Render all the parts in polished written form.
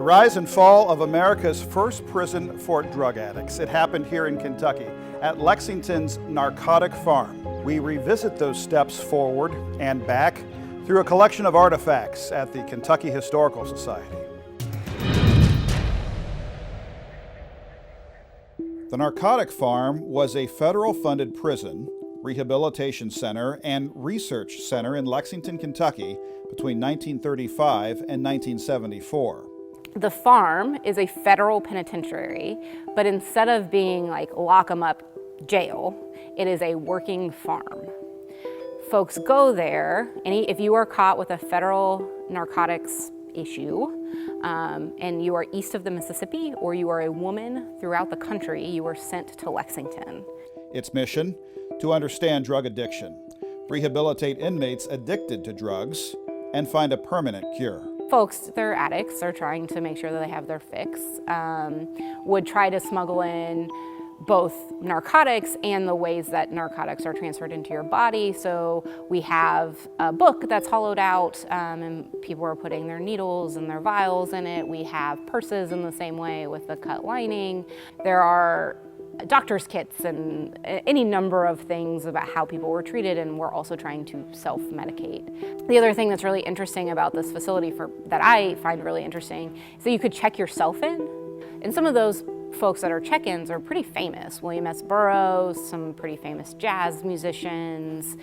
rise and fall of America's first prison for drug addicts. It happened here in Kentucky at Lexington's Narcotic Farm. We revisit those steps forward and back through a collection of artifacts at the Kentucky Historical Society. The Narcotic Farm was a federal-funded prison, rehabilitation center, and research center in Lexington, Kentucky between 1935 and 1974. The farm is a federal penitentiary, but instead of being like lock 'em up jail, it is a working farm. Folks go there, and if you are caught with a federal narcotics issue, and you are east of the Mississippi, or you are a woman throughout the country, you are sent to Lexington. Its mission: to understand drug addiction, rehabilitate inmates addicted to drugs, and find a permanent cure. Folks, they're addicts, they're trying to make sure that they have their fix, would try to smuggle in both narcotics and the ways that narcotics are transferred into your body. So we have a book that's hollowed out, and people are putting their needles and their vials in it. We have purses in the same way with the cut lining. There are doctor's kits and any number of things about how people were treated, and we're also trying to self-medicate. The other thing that's really interesting about this facility that I find really interesting is that you could check yourself in. And some of those folks that are check-ins are pretty famous. William S. Burroughs, some pretty famous jazz musicians,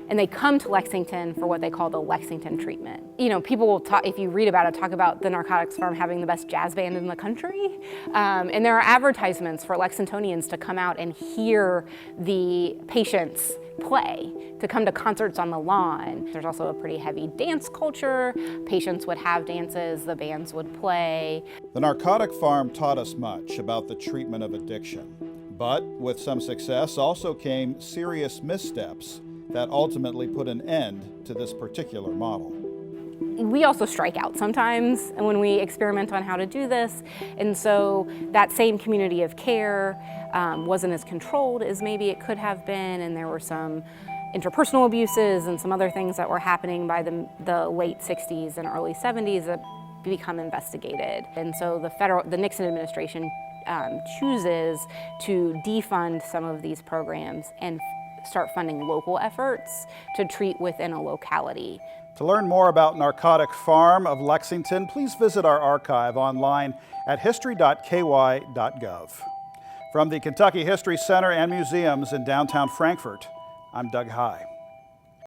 and they come to Lexington for what they call the Lexington treatment. You know, people will talk, if you read about it, talk about the Narcotics Farm having the best jazz band in the country. And there are advertisements for Lexingtonians to come out and hear the patients play, to come to concerts on the lawn. There's also a pretty heavy dance culture. Patients would have dances, the bands would play. The Narcotic Farm taught us much about the treatment of addiction, but with some success also came serious missteps that ultimately put an end to this particular model. We also strike out sometimes when we experiment on how to do this, and so that same community of care wasn't as controlled as maybe it could have been, and there were some interpersonal abuses and some other things that were happening by the late 60s and early 70s that become investigated. And so the Nixon administration chooses to defund some of these programs and start funding local efforts to treat within a locality. To learn more about Narcotic Farm of Lexington, please visit our archive online at history.ky.gov. From the Kentucky History Center and Museums in downtown Frankfort, I'm Doug High.